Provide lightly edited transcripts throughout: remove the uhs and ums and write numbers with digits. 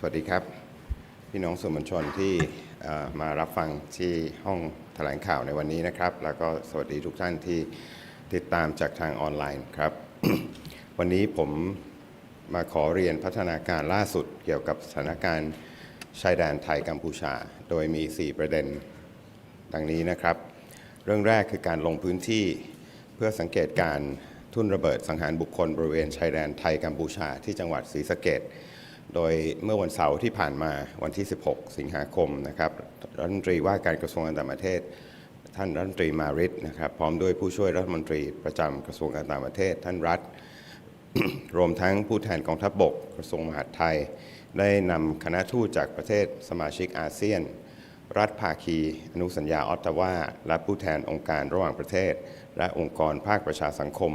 สวัสดีครับพี่น้องสื่อมวลชนที่มารับฟังที่ห้องแถลงข่าวในวันนี้นะครับแล้วก็สวัสดีทุกท่านที่ติดตามจากทางออนไลน์ครับ วันนี้ผมมาขอเรียนพัฒนาการล่าสุดเกี่ยวกับสถานการณ์ชายแดนไทยกัมพูชาโดยมี 4 ประเด็นดังนี้นะครับเรื่องแรกคือการลงพื้นที่เพื่อสังเกตการทุ่นระเบิดสังหารบุคคลบริเวณชายแดนไทยกัมพูชาที่จังหวัดศรีสะเกษโดยเมื่อวันเสาร์ที่ผ่านมาวันที่ 16 สิงหาคมนะครับรัฐมนตรีว่าการกระทรวงการต่างประเทศท่านรัฐมนตรีมาริตนะครับพร้อมด้วยผู้ช่วยรัฐมนตรีประจำกระทรวงการต่างประเทศท่านรัฐ รวมทั้งผู้แทนกองทัพบกกระทรวงมหาดไทยได้นำคณะทูตจากประเทศสมาชิกอาเซียนรัฐภาคีอนุสัญญาออตตาวาและผู้แทนองค์การระหว่างประเทศและองค์กรภาคประชาสังคม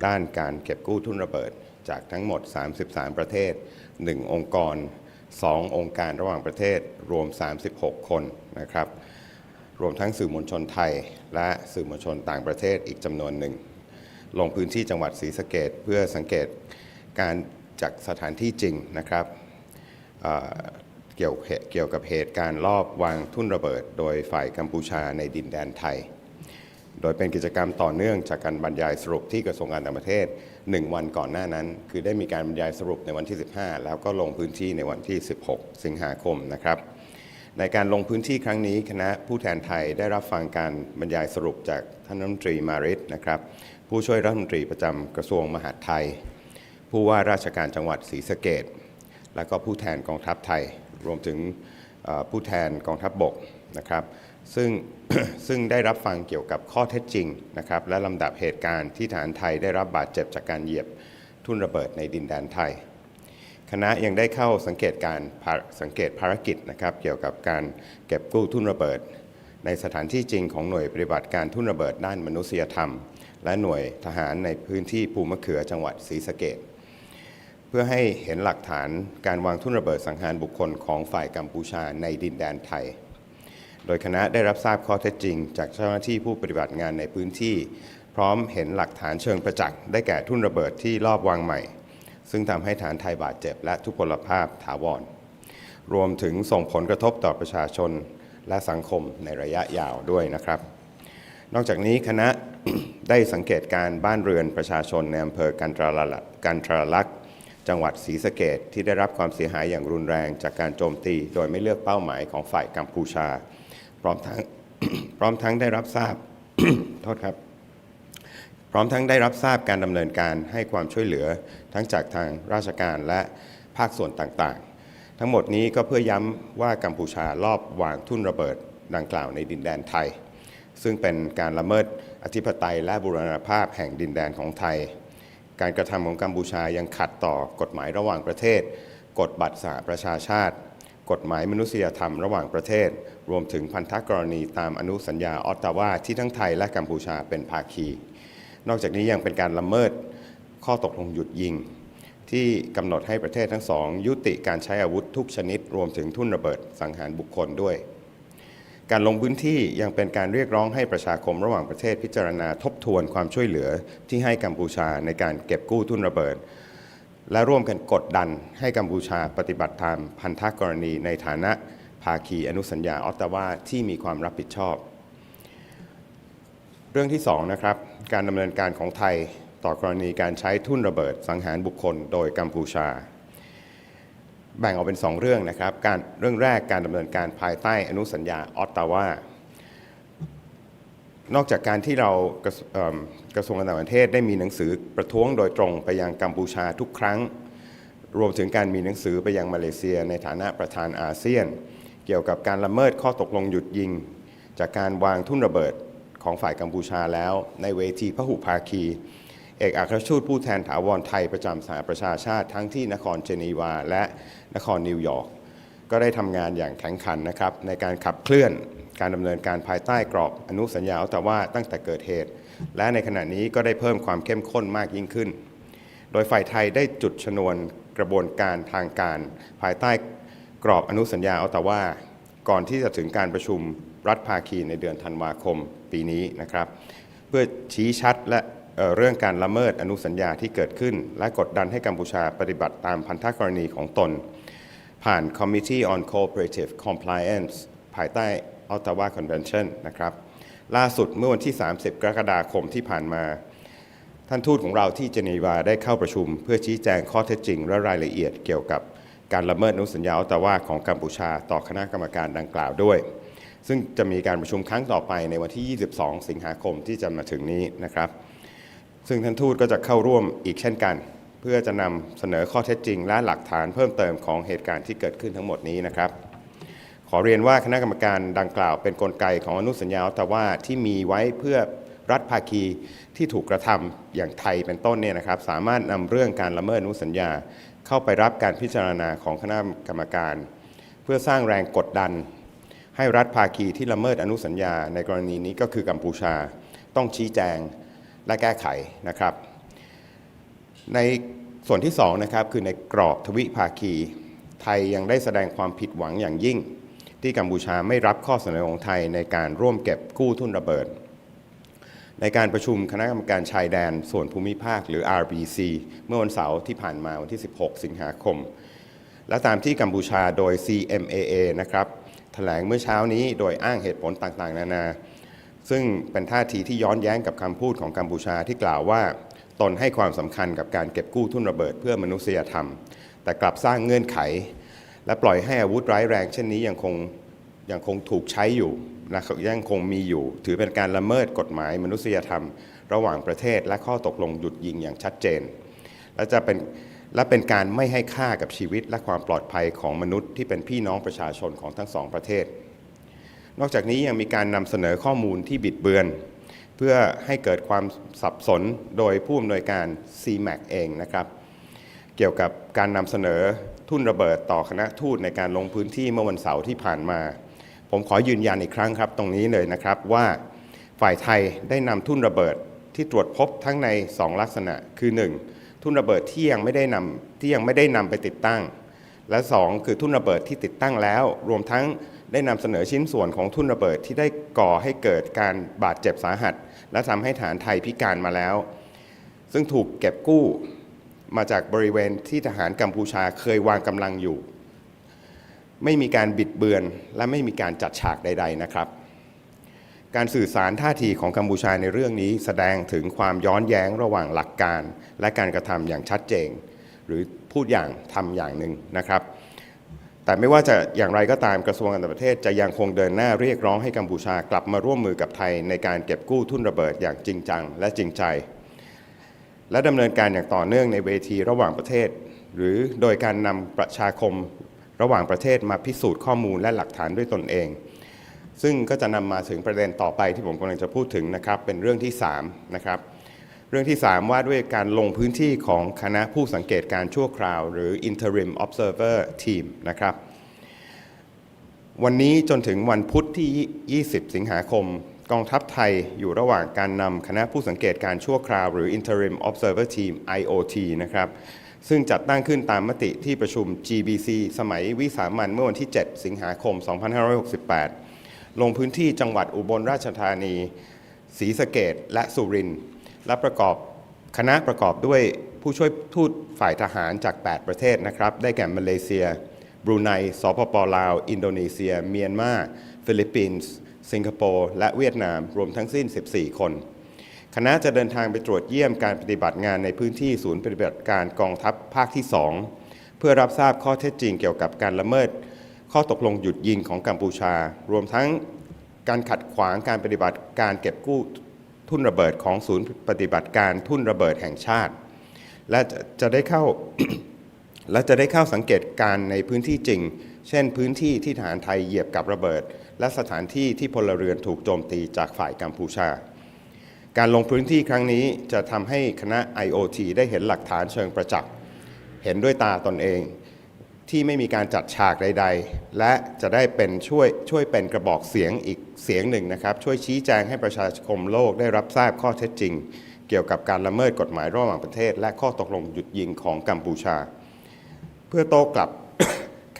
ด้านการเก็บกู้ทุ่นระเบิดจากทั้งหมด33ประเทศ1องค์กร2องค์การระหว่างประเทศรวม36คนนะครับรวมทั้งสื่อมวลชนไทยและสื่อมวลชนต่างประเทศอีกจำนวนหนึ่งลงพื้นที่จังหวัดศรีสะเกษเพื่อสังเกตการจากสถานที่จริงนะครับเกี่ยวกับเหตุการณ์ลอบวางทุ่นระเบิดโดยฝ่ายกัมพูชาในดินแดนไทยโดยเป็นกิจกรรมต่อเนื่องจากการบรรยายสรุปที่กระทรวงการต่างประเทศ1วันก่อนหน้านั้นคือได้มีการบรรยายสรุปในวันที่15แล้วก็ลงพื้นที่ในวันที่16สิงหาคมนะครับในการลงพื้นที่ครั้งนี้คณะผู้แทนไทยได้รับฟังการบรรยายสรุปจากท่านรัฐมนตรีมาริตนะครับผู้ช่วยรัฐมนตรีประจำกระทรวงมหาดไทยผู้ว่าราชการจังหวัดศรีสะเกษและก็ผู้แทนกองทัพไทยรวมถึงผู้แทนกองทัพบกนะครับซึ่งได้รับฟังเกี่ยวกับข้อเท็จจริงนะครับและลำดับเหตุการณ์ที่ทหารไทยได้รับบาดเจ็บจากการเหยียบทุ่นระเบิดในดินแดนไทยคณะยังได้เข้าสังเกตภารกิจนะครับเกี่ยวกับการเก็บกู้ทุ่นระเบิดในสถานที่จริงของหน่วยปฏิบัติการทุ่นระเบิดด้านมนุษยธรรมและหน่วยทหารในพื้นที่ภูมะเขือจังหวัดศรีสะเกษเพื่อให้เห็นหลักฐานการวางทุ่นระเบิดสังหารบุคคลของฝ่ายกัมพูชาในดินแดนไทยโดยคณะได้รับทราบข้อเท็จจริงจากเจ้าหน้าที่ผู้ปฏิบัติงานในพื้นที่พร้อมเห็นหลักฐานเชิงประจักษ์ได้แก่ทุ่นระเบิดที่ลอบวางใหม่ซึ่งทำให้ฐานไทยบาดเจ็บและทุพพลภาพถาวรรวมถึงส่งผลกระทบต่อประชาชนและสังคมในระยะยาวด้วยนะครับนอกจากนี้คณะ ได้สังเกตการบ้านเรือนประชาชนในอำเภอกันทราลักษณ์จังหวัดศรีสะเกษที่ได้รับความเสียหายอย่างรุนแรงจากการโจมตีโดยไม่เลือกเป้าหมายของฝ่ายกัมพูชาพร้อมทั้งได้รับทราบ โทษครับพร้อมทั้งได้รับทราบการดำเนินการให้ความช่วยเหลือทั้งจากทางราชการและภาคส่วนต่างๆทั้งหมดนี้ก็เพื่อย้ำว่ากัมพูชาลอบวางทุ่นระเบิดดังกล่าวในดินแดนไทยซึ่งเป็นการละเมิดอธิปไตยและบูรณภาพแห่งดินแดนของไทยการกระทำของกัมพูชายังขัดต่อกฎหมายระหว่างประเทศกฎบัตรสหประชาชาติกฎหมายมนุษยธรรมระหว่างประเทศรวมถึงพันธกรณีตามอนุสัญญาออตตาวาที่ทั้งไทยและกัมพูชาเป็นภาคีนอกจากนี้ยังเป็นการละเมิดข้อตกลงหยุดยิงที่กำหนดให้ประเทศทั้งสองยุติการใช้อาวุธทุกชนิดรวมถึงทุ่นระเบิดสังหารบุคคลด้วยการลงพื้นที่ยังเป็นการเรียกร้องให้ประชาคมระหว่างประเทศพิจารณาทบทวนความช่วยเหลือที่ให้กัมพูชาในการเก็บกู้ทุ่นระเบิดและร่วมกันกดดันให้กัมพูชาปฏิบัติตามพันธกรณีในฐานะภาคีอนุสัญญาออตตาวาที่มีความรับผิดชอบเรื่องที่2นะครับการดำเนินการของไทยต่อกรณีการใช้ทุ่นระเบิดสังหารบุคคลโดยกัมพูชาแบ่งออกเป็น2เรื่องนะครับเรื่องแรกการดำเนินการภายใต้อนุสัญญาออตตาวานอกจากการที่เรากระทรวงการต่างประเทศได้มีหนังสือประท้วงโดยตรงไปยังกัมพูชาทุกครั้งรวมถึงการมีหนังสือไปยังมาเลเซียในฐานะประธานอาเซียนเกี่ยวกับการละเมิดข้อตกลงหยุดยิงจากการวางทุ่นระเบิดของฝ่ายกัมพูชาแล้วในเวทีพหุภาคีเอกอัครราชทูตผู้แทนถาวรไทยประจำสหประชาชาติทั้งที่นครเจนีวาและนครนิวยอร์กก็ได้ทำงานอย่างแข็งขันนะครับในการขับเคลื่อนการดำเนินการภายใต้กรอบอนุสัญญาออตตาวาตั้งแต่เกิดเหตุและในขณะนี้ก็ได้เพิ่มความเข้มข้นมากยิ่งขึ้นโดยฝ่ายไทยได้จุดชนวนกระบวนการทางการภายใต้กรอบอนุสัญญาออตตาวาก่อนที่จะถึงการประชุมรัฐภาคีในเดือนธันวาคมปีนี้นะครับเพื่อชี้ชัดและเรื่องการละเมิดอนุสัญญาที่เกิดขึ้นและกดดันให้กัมพูชาปฏิบัติตามพันธกรณีของตนภ ผ่าน Committee on Cooperative Compliance ภายใต้ Ottawa Convention นะครับล่าสุดเมื่อวันที่ 30 กรกฎาคมที่ผ่านมาท่านทูตของเราที่เจนีวาได้เข้าประชุมเพื่อชี้แจงข้อเท็จจริงและรายละเอียดเกี่ยวกับการละเมิดอนุสัญญาออตตาวาของกัมพูชาต่อคณะกรรมการดังกล่าวด้วยซึ่งจะมีการประชุมครั้งต่อไปในวันที่ 22 สิงหาคมที่จะมาถึงนี้นะครับซึ่งท่านทูตก็จะเข้าร่วมอีกเช่นกันเพื่อจะนำเสนอข้อเท็จจริงและหลักฐานเพิ่มเติมของเหตุการณ์ที่เกิดขึ้นทั้งหมดนี้นะครับขอเรียนว่าคณะกรรมการดังกล่าวเป็นกลไกของอนุสัญญาออตตาวาที่มีไว้เพื่อรัฐภาคีที่ถูกกระทำอย่างไทยเป็นต้นเนี่ยนะครับสามารถนำเรื่องการละเมิดอนุสัญญาเข้าไปรับการพิจารณาของคณะกรรมการเพื่อสร้างแรงกดดันให้รัฐภาคีที่ละเมิดอนุสัญญาในกรณีนี้ก็คือกัมพูชาต้องชี้แจงและแก้ไขนะครับในส่วนที่2นะครับคือในกรอบทวิภาคีไทยยังได้แสดงความผิดหวังอย่างยิ่งที่กัมพูชาไม่รับข้อเสนอของไทยในการร่วมเก็บกู้ทุนระเบิดในการประชุมคณะกรรมการชายแดนส่วนภูมิภาคหรือ RBC เมื่อวันเสาร์ที่ผ่านมาวันที่ 16 สิงหาคมและตามที่กัมพูชาโดย CMAA นะครับแถลงเมื่อเช้านี้โดยอ้างเหตุผลต่างๆนานาซึ่งเป็นท่าทีที่ย้อนแย้งกับคำพูดของกัมพูชาที่กล่าวว่าตนให้ความสำคัญกับการเก็บกู้ทุนระเบิดเพื่อมนุษยธรรมแต่กลับสร้างเงื่อนไขและปล่อยให้อาวุธร้ายแรงเช่นนี้ยังคงถูกใช้อยู่และยังคงมีอยู่ถือเป็นการละเมิดกฎหมายมนุษยธรรมระหว่างประเทศและข้อตกลงหยุดยิงอย่างชัดเจนและเป็นการไม่ให้ค่ากับชีวิตและความปลอดภัยของมนุษย์ที่เป็นพี่น้องประชาชนของทั้งสองประเทศนอกจากนี้ยังมีการนำเสนอข้อมูลที่บิดเบือนเพื่อให้เกิดความสับสนโดยผู้อำนวยการ CMAC เองนะครับเกี่ยวกับการนำเสนอทุ่นระเบิดต่อคณะทูตในการลงพื้นที่เมื่อวันเสาร์ที่ผ่านมาผมขอยืนยันอีกครั้งครับตรงนี้เลยนะครับว่าฝ่ายไทยได้นำทุ่นระเบิดที่ตรวจพบทั้งใน2ลักษณะคือ1ทุ่นระเบิดที่ยังไม่ได้นำไปติดตั้งและ2คือทุ่นระเบิดที่ติดตั้งแล้วรวมทั้งได้นำเสนอชิ้นส่วนของทุ่นระเบิดที่ได้ก่อให้เกิดการบาดเจ็บสาหัสและทำให้ฐานไทยพิการมาแล้วซึ่งถูกเก็บกู้มาจากบริเวณที่ทหารกัมพูชาเคยวางกำลังอยู่ไม่มีการบิดเบือนและไม่มีการจัดฉากใดๆนะครับการสื่อสารท่าทีของกัมพูชาในเรื่องนี้แสดงถึงความย้อนแย้งระหว่างหลักการและการกระทำอย่างชัดเจนหรือพูดอย่างทำอย่างหนึ่งนะครับแต่ไม่ว่าจะอย่างไรก็ตามกระทรวงการต่างประเทศจะยังคงเดินหน้าเรียกร้องให้กัมพูชากลับมาร่วมมือกับไทยในการเก็บกู้ทุนระเบิดอย่างจริงจังและจริงใจและดำเนินการอย่างต่อเนื่องในเวทีระหว่างประเทศหรือโดยการนำประชาคมระหว่างประเทศมาพิสูจน์ข้อมูลและหลักฐานด้วยตนเองซึ่งก็จะนำมาถึงประเด็นต่อไปที่ผมกำลังจะพูดถึงนะครับเป็นเรื่องที่3นะครับเรื่องที่3ว่าด้วยการลงพื้นที่ของคณะผู้สังเกตการชั่วคราวหรือ Interim Observer Team นะครับวันนี้จนถึงวันพุธที่ 20 สิงหาคมกองทัพไทยอยู่ระหว่างการนำคณะผู้สังเกตการชั่วคราวหรือ Interim Observer Team IOT นะครับซึ่งจัดตั้งขึ้นตามมติที่ประชุม GBC สมัยวิสามัญเมื่อวันที่ 7 สิงหาคม 2568 ลงพื้นที่จังหวัดอุบลราชธานีศรีสะเกษและสุรินทร์และคณะประกอบด้วยผู้ช่วยทูตฝ่ายทหารจาก 8 ประเทศนะครับได้แก่มาเลเซียบรูไนสปป.ลาวอินโดนีเซียเมียนมาฟิลิปปินส์สิงคโปร์และเวียดนามรวมทั้งสิ้น 14 คนคณะจะเดินทางไปตรวจเยี่ยมการปฏิบัติงานในพื้นที่ศูนย์ปฏิบัติการกองทัพภาคที่ 2เพื่อรับทราบข้อเท็จจริงเกี่ยวกับการละเมิดข้อตกลงหยุดยิงของกัมพูชารวมทั้งการขัดขวางการปฏิบัติการเก็บกู้ทุ่นระเบิดของศูนย์ปฏิบัติการทุ่นระเบิดแห่งชาติและจะได้เข้าสังเกตการในพื้นที่จริงเช่นพื้นที่ที่ทหารไทยเหยียบกับระเบิดและสถานที่ที่พลเรือนถูกโจมตีจากฝ่ายกัมพูชาการลงพื้นที่ครั้งนี้จะทำให้คณะ IOT ได้เห็นหลักฐานเชิงประจักษ์เห็นด้วยตาตนเองที่ไม่มีการจัดฉากใดๆและจะได้เป็นช่วยเป็นกระบอกเสียงอีกเสียงหนึ่งนะครับช่วยชี้แจงให้ประชาคมโลกได้รับทราบข้อเท็จจริงเกี่ยวกับการละเมิดกฎหมายระหว่างประเทศและข้อตกลงหยุดยิงของกัมพูชาเพื่อโต้กลับ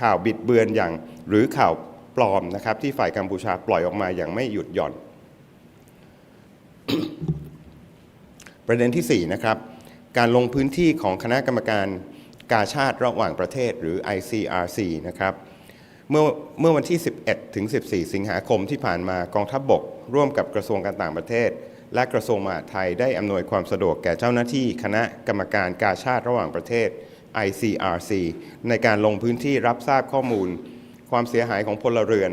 ข่าวบิดเบือนอย่างหรือข่าวปลอมนะครับที่ฝ่ายกัมพูชาปล่อยออกมาอย่างไม่หยุดหย่อน ประเด็นที่4นะครับการลงพื้นที่ของคณะกรรมการ กาชาติระหว่างประเทศหรือ ICRC นะครับเมื่อวันที่ 11 ถึง 14 สิงหาคมที่ผ่านมากองทัพบกร่วมกับกระทรวงการต่างประเทศและกระทรวงมหาดไทยได้อำนวยความสะดวกแก่เจ้าหน้าที่คณะกรรมการกาชาติระหว่างประเทศ ICRC ในการลงพื้นที่รับทราบข้อมูลความเสียหายของพลเรือน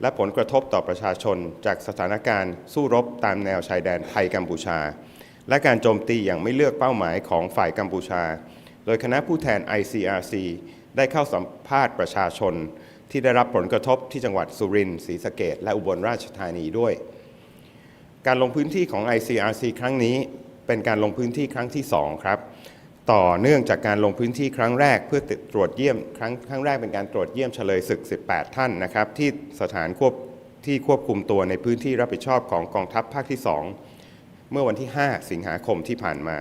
และผลกระทบต่อประชาชนจากสถานการณ์สู้รบตามแนวชายแดนไทยกัมพูชาและการโจมตีอย่างไม่เลือกเป้าหมายของฝ่ายกัมพูชาโดยคณะผู้แทน ICRC ได้เข้าสัมภาษณ์ประชาชนที่ได้รับผลกระทบที่จังหวัดสุรินทร์ศรีสะเกษและอุบลราชธานีด้วยการลงพื้นที่ของ ICRC ครั้งนี้เป็นการลงพื้นที่ครั้งที่2ครับต่อเนื่องจากการลงพื้นที่ครั้งแรกเพื่อตรวจเยี่ยมครั้งแรกเป็นการตรวจเยี่ยมเฉลยศึก18ท่านนะครับที่สถานควบคุมตัวในพื้นที่รับผิดชอบของกองทัพภาคที่2เมื่อวันที่5สิงหาคมที่ผ่านมา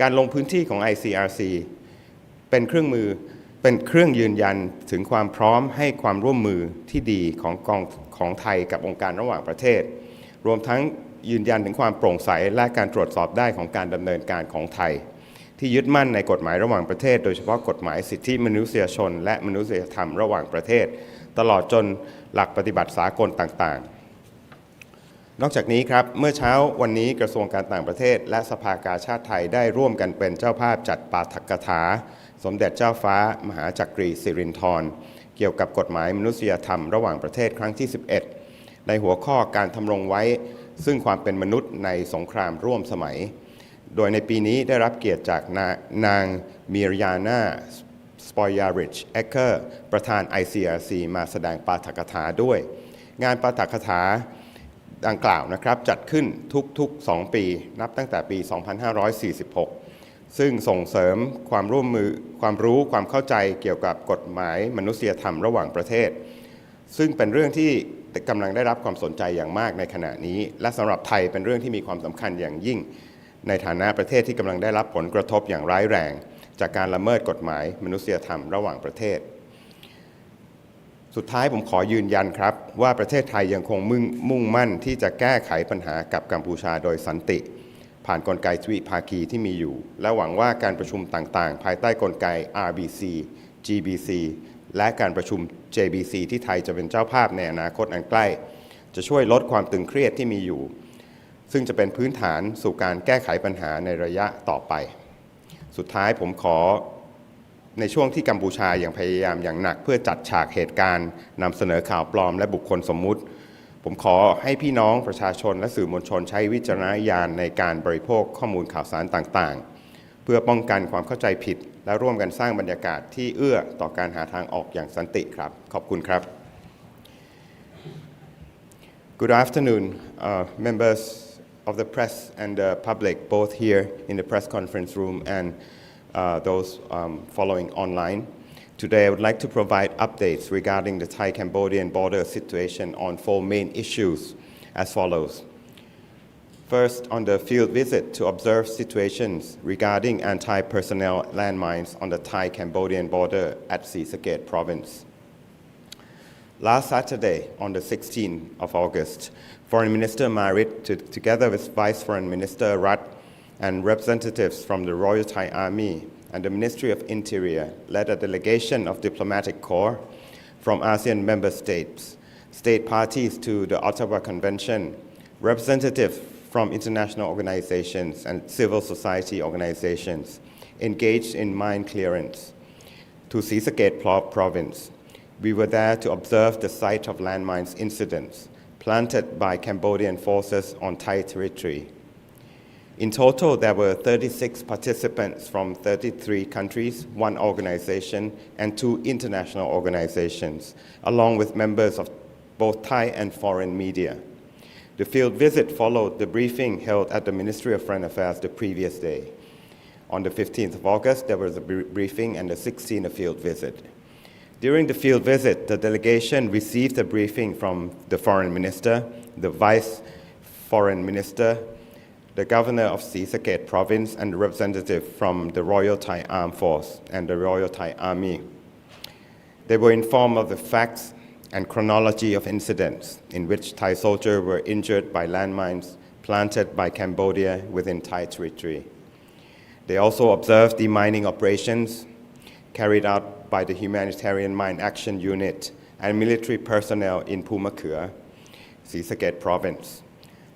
การลงพื้นที่ของ ICRC เป็นเครื่องยืนยันถึงความพร้อมให้ความร่วมมือที่ดีของไทยกับองค์การระหว่างประเทศรวมทั้งยืนยันถึงความโปร่งใสและการตรวจสอบได้ของการดำเนินการของไทยที่ยึดมั่นในกฎหมายระหว่างประเทศโดยเฉพาะกฎหมายสิทธิมนุษยชนและมนุษยธรรมระหว่างประเทศตลอดจนหลักปฏิบัติสากลต่างๆนอกจากนี้ครับเมื่อเช้าวันนี้กระทรวงการต่างประเทศและสภากาชาดไทยได้ร่วมกันเป็นเจ้าภาพจัดปาฐกถาสมเด็จเจ้าฟ้ามหาจักรีสิรินธรเกี่ยวกับกฎหมายมนุษยธรรมระหว่างประเทศครั้งที่11ในหัวข้อการทำรงไว้ซึ่งความเป็นมนุษย์ในสงครามร่วมสมัยโดยในปีนี้ได้รับเกียรติจากนางมิรยานาสปอยาริชเอเกอร์ประธาน ICRC มาแสดงปาฐกถาด้วยงานปาฐกถาดังกล่าวนะครับจัดขึ้นทุกๆ2 ปีนับตั้งแต่ปี 2546 ซึ่งส่งเสริมความร่วมมือความรู้ความเข้าใจเกี่ยวกับกฎหมายมนุษยธรรมระหว่างประเทศซึ่งเป็นเรื่องที่กำลังได้รับความสนใจอย่างมากในขณะนี้และสำหรับไทยเป็นเรื่องที่มีความสำคัญอย่างยิ่งในฐานะประเทศที่กำลังได้รับผลกระทบอย่างร้ายแรงจากการละเมิดกฎหมายมนุษยธรรมระหว่างประเทศสุดท้ายผมขอยืนยันครับว่าประเทศไทยยังคงมุ่งมั่นที่จะแก้ไขปัญหากับกัมพูชาโดยสันติผ่านกลไกทวิภาคีที่มีอยู่และหวังว่าการประชุมต่างๆภายใต้กลไก RBC GBC และการประชุม JBC ที่ไทยจะเป็นเจ้าภาพในอนาคตอันใกล้จะช่วยลดความตึงเครียดที่มีอยู่ซึ่งจะเป็นพื้นฐานสู่การแก้ไขปัญหาในระยะต่อไปสุดท้ายผมขอในช่วงที่กัมพูชายังพยายามอย่างหนักเพื่อจัดฉากเหตุการณ์นำเสนอข่าวปลอมและบุคคลสมมุติผมขอให้พี่น้องประชาชนและสื่อมวลชนใช้วิจารณญาณในการบริโภคข้อมูลข่าวสารต่างๆเพื่อป้องกันความเข้าใจผิดและร่วมกันสร้างบรรยากาศที่เอื้อต่อการหาทางออกอย่างสันติครับขอบคุณครับ Good afternoon, members of the press and the public, both here in the press conference room and those following online. Today, I would like to provide updates regarding the Thai-Cambodian border situation on 4 main issues as follows. First, on the field visit to observe situations regarding anti-personnel landmines on the Thai-Cambodian border atศรีสะเกษ province. Last Saturday, on the 16th of August, Foreign Minister Marit, together with Vice Foreign Minister Rat and representatives from the Royal Thai Army and the Ministry of Interior, led a delegation of diplomatic corps from ASEAN member states, state parties to the Ottawa Convention, representatives from international organizations and civil society organizations engaged in mine clearance toศรีสะเกษ province. We were there to observe the site of landmines incidents planted by Cambodian forces on Thai territory. In total, there were 36 participants from 33 countries, 1 organization, and 2 international organizations, along with members of both Thai and foreign media. The field visit followed the briefing held at the Ministry of Foreign Affairs the previous day. On the 15th of August, there was a briefing, and the 16th a field visit. During the field visit, the delegation received a briefing from the Foreign Minister, the Vice Foreign Minister, the Governor ofศรีสะเกษ Province, and the representative from the Royal Thai Armed Force and the Royal Thai Army. They were informed of the facts and chronology of incidents in which Thai soldiers were injured by landmines planted by Cambodia within Thai territory. They also observed demining operations, carried out by the Humanitarian Mine Action Unit and military personnel in Pumakhua,ศรีสะเกษ province.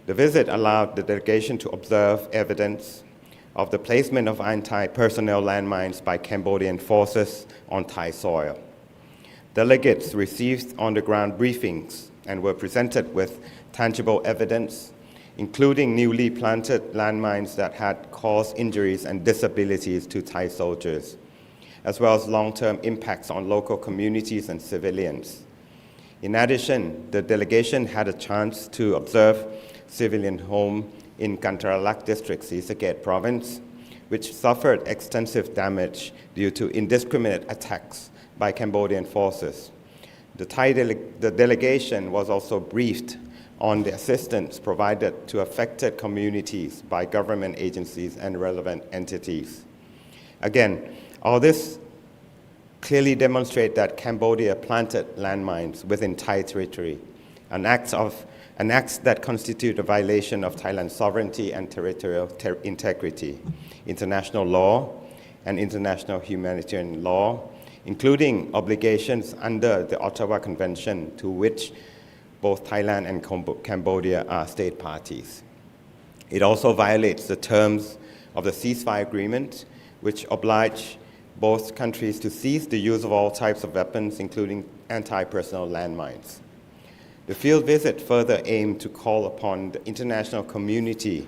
The visit allowed the delegation to observe evidence of the placement of anti-personnel landmines by Cambodian forces on Thai soil. Delegates received on-the-ground briefings and were presented with tangible evidence, including newly planted landmines that had caused injuries and disabilities to Thai soldiers, as well as long-term impacts on local communities and civilians. In addition, the delegation had a chance to observe civilian home in Kantaralak district,ศรีสะเกษ province, which suffered extensive damage due to indiscriminate attacks by Cambodian forces. The delegation was also briefed on the assistance provided to affected communities by government agencies and relevant entities. Again, all this clearly demonstrates that Cambodia planted landmines within Thai territory, an act that constitute a violation of Thailand's sovereignty and territorial integrity, international law, and international humanitarian law, including obligations under the Ottawa Convention to which both Thailand and Cambodia are state parties. It also violates the terms of the ceasefire agreement, which oblige both countries to cease the use of all types of weapons, including anti-personnel landmines. The field visit further aimed to call upon the international community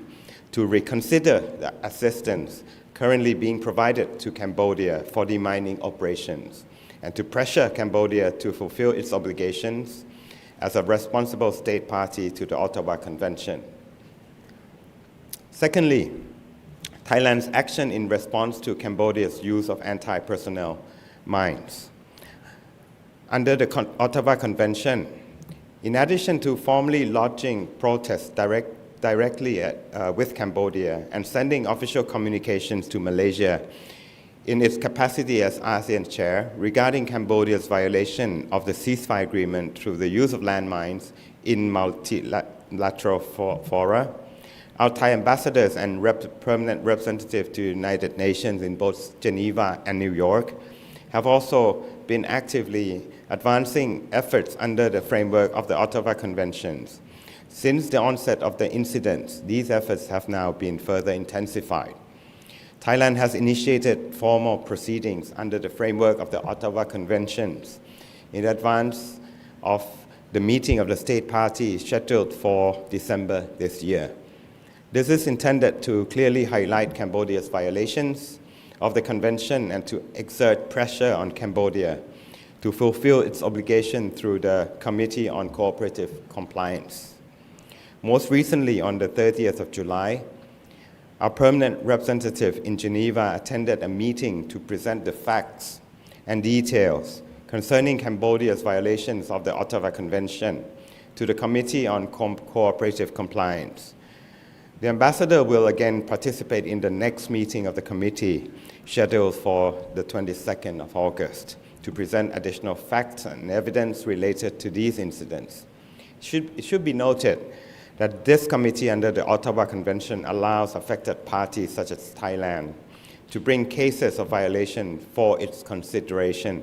to reconsider the assistance currently being provided to Cambodia for demining operations and to pressure Cambodia to fulfill its obligations as a responsible state party to the Ottawa Convention. Secondly, Thailand's action in response to Cambodia's use of anti-personnel mines. Under the Ottawa Convention, in addition to formally lodging protests directly with Cambodia and sending official communications to Malaysia in its capacity as ASEAN chair regarding Cambodia's violation of the ceasefire agreement through the use of landmines in multilateral fora, our Thai ambassadors and permanent representatives to the United Nations in both Geneva and New York have also been actively advancing efforts under the framework of the Ottawa Conventions. Since the onset of the incidents, these efforts have now been further intensified. Thailand has initiated formal proceedings under the framework of the Ottawa Conventions in advance of the meeting of the state parties scheduled for December this year. This is intended to clearly highlight Cambodia's violations of the convention and to exert pressure on Cambodia to fulfill its obligation through the Committee on Cooperative Compliance. Most recently, on the 30th of July, our permanent representative in Geneva attended a meeting to present the facts and details concerning Cambodia's violations of the Ottawa Convention to the Committee on Cooperative Compliance. The ambassador will again participate in the next meeting of the committee, scheduled for the 22nd of August, to present additional facts and evidence related to these incidents. It should be noted that this committee under the Ottawa Convention allows affected parties such as Thailand to bring cases of violation for its consideration.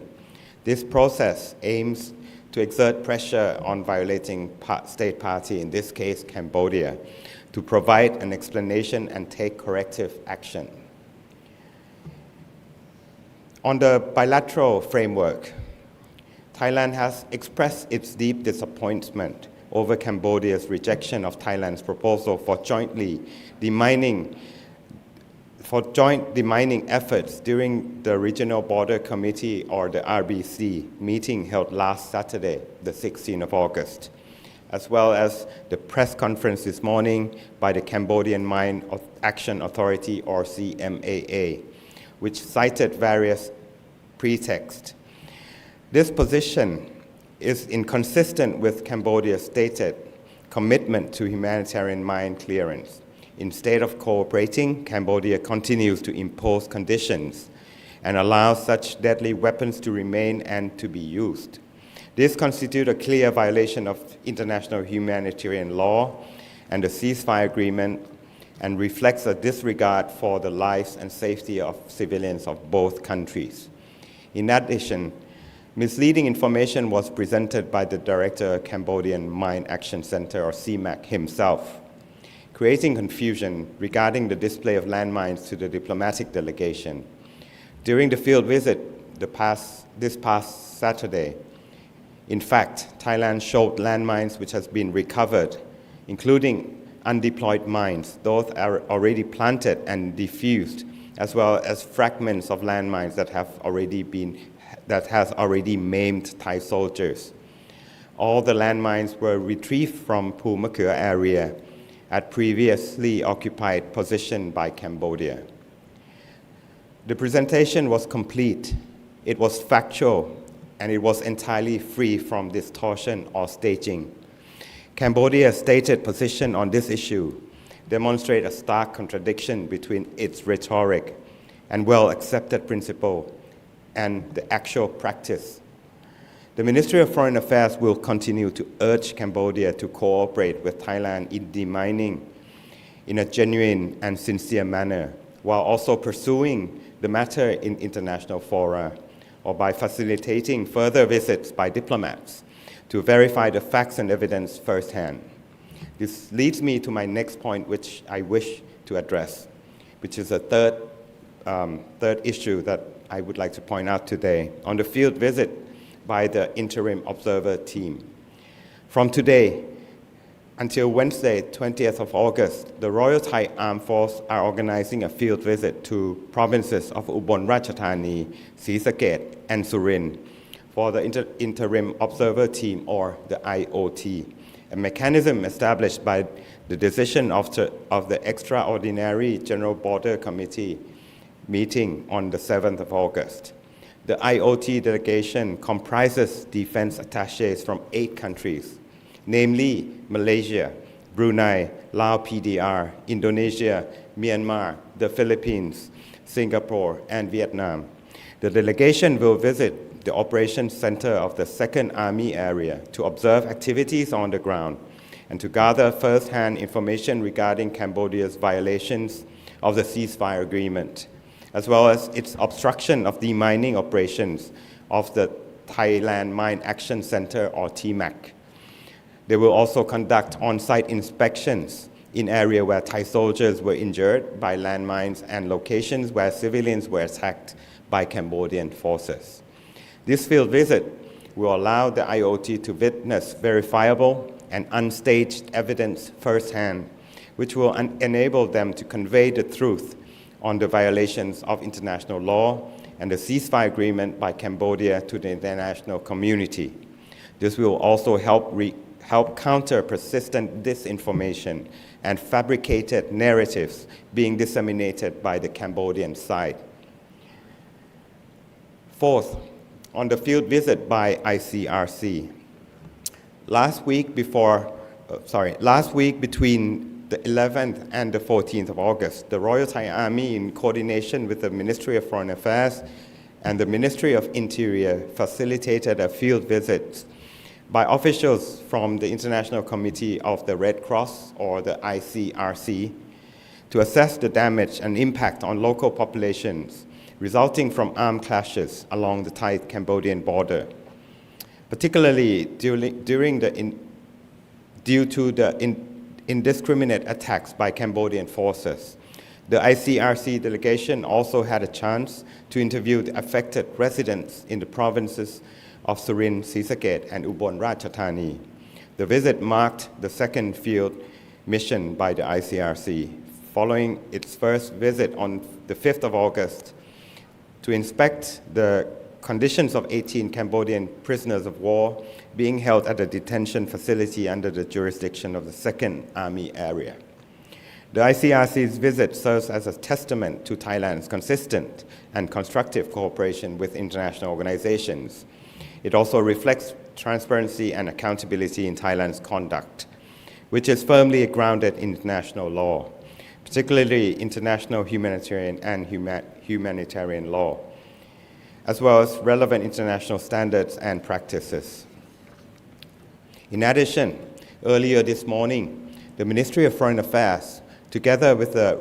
This process aims to exert pressure on violating state party, in this case Cambodia, to provide an explanation and take corrective action. On the bilateral framework, Thailand has expressed its deep disappointment over Cambodia's rejection of Thailand's proposal for joint demining efforts during the Regional Border Committee, or the RBC, meeting held last Saturday, the 16th of August, as well as the press conference this morning by the Cambodian Mine Action Authority, or CMAA, which cited various pretexts. This position is inconsistent with Cambodia's stated commitment to humanitarian mine clearance. Instead of cooperating, Cambodia continues to impose conditions and allows such deadly weapons to remain and to be used. This constitutes a clear violation of international humanitarian law and the ceasefire agreement, and reflects a disregard for the lives and safety of civilians of both countries. In addition, misleading information was presented by the Director of Cambodian Mine Action Center, or CMAC, himself, creating confusion regarding the display of landmines to the diplomatic delegation. During the field visit this past Saturday, in fact, Thailand showed landmines which has been recovered, including undeployed mines, those are already planted and defused, as well as fragments of landmines that has already maimed Thai soldiers. All the landmines were retrieved from Pumakua area at previously occupied position by Cambodia. The presentation was complete, it was factual, and it was entirely free from distortion or staging. Cambodia's stated position on this issue demonstrates a stark contradiction between its rhetoric and well-accepted principle and the actual practice. The Ministry of Foreign Affairs will continue to urge Cambodia to cooperate with Thailand in demining in a genuine and sincere manner, while also pursuing the matter in international fora or by facilitating further visits by diplomats to verify the facts and evidence firsthand. This leads me to my next point, which I wish to address, which is a third issue that I would like to point out today on the field visit by the Interim Observer team. From today until Wednesday, 20th of August, the Royal Thai Armed Force are organizing a field visit to provinces of Ubon Ratchathani,ศรีสะเกษ and Surin for the Interim Observer Team, or the IOT, a mechanism established by the decision of the Extraordinary General Border Committee meeting on the 7th of August. The IOT delegation comprises defense attachés from 8 countries, namely Malaysia, Brunei, Laos PDR, Indonesia, Myanmar, the Philippines, Singapore, and Vietnam. The delegation will visit the operations center of the 2nd Army area to observe activities on the ground and to gather first-hand information regarding Cambodia's violations of the ceasefire agreement, as well as its obstruction of demining operations of the Thailand Mine Action Center, or TMAC. They will also conduct on-site inspections in areas where Thai soldiers were injured by landmines and locations where civilians were attacked by Cambodian forces. This field visit will allow the IOT to witness verifiable and unstaged evidence firsthand, which will enable them to convey the truth on the violations of international law and the ceasefire agreement by Cambodia to the international community. This will also help counter persistent disinformation and fabricated narratives being disseminated by the Cambodian side. Fourth, on the field visit by ICRC. Last week between the 11th and the 14th of August, the Royal Thai Army, in coordination with the Ministry of Foreign Affairs and the Ministry of Interior, facilitated a field visit by officials from the International Committee of the Red Cross, or the ICRC, to assess the damage and impact on local populations resulting from armed clashes along the Thai-Cambodian border, particularly due to the indiscriminate attacks by Cambodian forces. The ICRC delegation also had a chance to interview the affected residents in the provinces of Surin,ศรีสะเกษ and Ubon Ratchathani. The visit marked the second field mission by the ICRC, following its first visit on the 5th of August to inspect the conditions of 18 Cambodian prisoners of war being held at a detention facility under the jurisdiction of the 2nd Army area. The ICRC's visit serves as a testament to Thailand's consistent and constructive cooperation with international organizations. It also reflects transparency and accountability in Thailand's conduct, which is firmly grounded in international law, particularly international humanitarian and humanitarian law, as well as relevant international standards and practices. In addition, earlier this morning, the Ministry of Foreign Affairs, together with the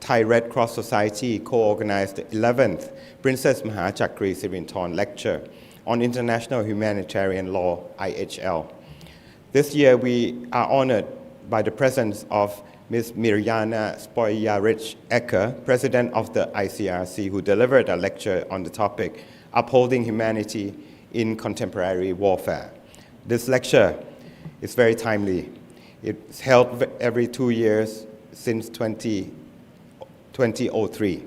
Thai Red Cross Society co-organized the 11th Princess Mahachakri Sirinthorn Lecture on International Humanitarian Law, IHL. This year, we are honored by the presence of Ms. Mirjana Spojarich-Ecker, President of the ICRC, who delivered a lecture on the topic, Upholding Humanity in Contemporary Warfare. This lecture is very timely. It's held every 2 years since 2003,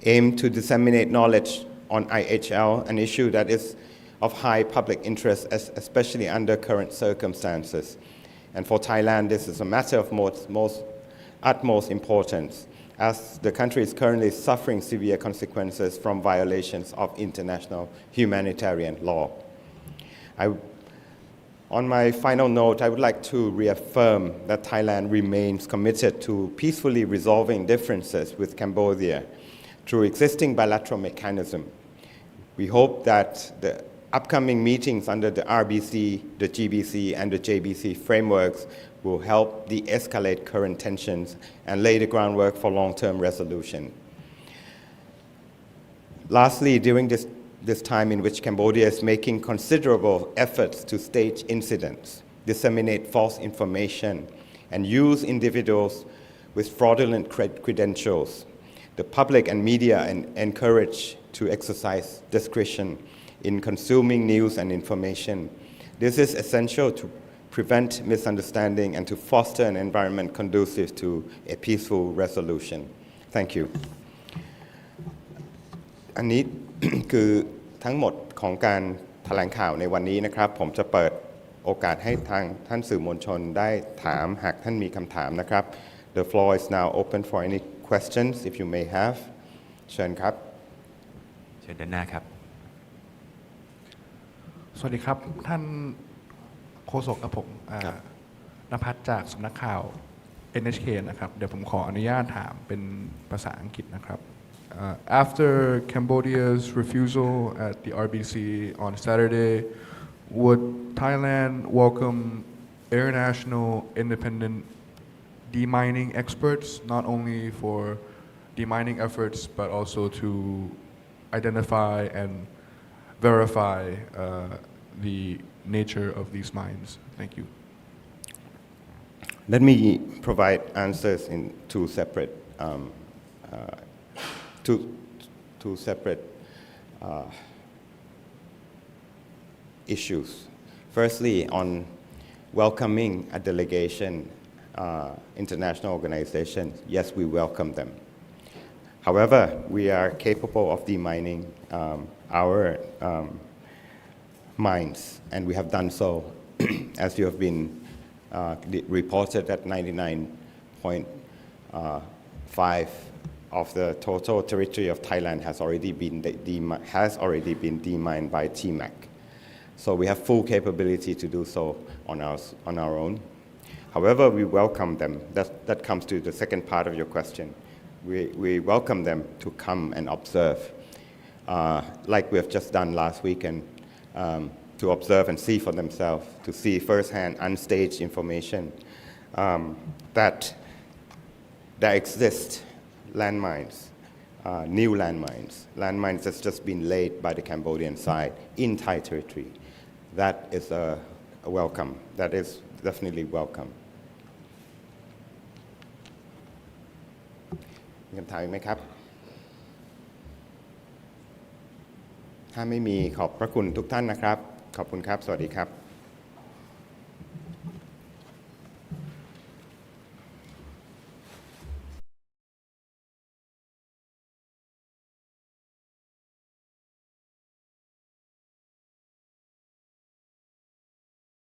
aimed to disseminate knowledge on IHL, an issue that is of high public interest, especially under current circumstances. And for Thailand, this is a matter of utmost importance, as the country is currently suffering severe consequences from violations of international humanitarian law. On my final note, I would like to reaffirm that Thailand remains committed to peacefully resolving differences with Cambodia through existing bilateral mechanisms. We hope that the upcoming meetings under the RBC, the GBC, and the JBC frameworks will help de-escalate current tensions and lay the groundwork for long-term resolution. Lastly, during this time in which Cambodia is making considerable efforts to stage incidents, disseminate false information, and use individuals with fraudulent credentials, the public and media are encouraged to exercise discretion in consuming news and information. This is essential to prevent misunderstanding and to foster an environment conducive to a peaceful resolution. Thank you. อันนี้ คือทั้งหมดของการแถลงข่าวในวันนี้นะครับผมจะเปิดโอกาสให้ทางท่านสื่อมวลชนได้ถามหากท่านมีคำถามนะครับ The floor is now open for any questions if you may have เชิญครับเชิญด้านหน้าครับสวัสดีครับท่านโฆษกครับผมณภัทรจากสำนักข่าว NHK นะครับเดี๋ยวผมขออนุญาตถามเป็นภาษาอังกฤษนะครับAfter Cambodia's refusal at the RBC on Saturday, would Thailand welcome international independent demining experts, not only for demining efforts, but also to identify and verify the nature of these mines? Thank you. Let me provide answers in two separate issues. Firstly, on welcoming a delegation, international organization, yes, we welcome them. However, we are capable of demining our mines, and we have done so, as you have been reported at 99.5 of the total territory of Thailand has already been demined by TMAC. So we have full capability to do so on our own. However, we welcome them. That comes to the second part of your question. We welcome them to come and observe, like we have just done last weekend, to observe and see for themselves, to see firsthand unstaged information that there exist landmines, new landmines that's just been laid by the Cambodian side in Thai territory. That is a welcome. That is definitely welcome. มีคำถามไหมครับถ้าไม่มีขอบพระคุณทุกท่านนะครับขอบคุณครับสวัสดีครับ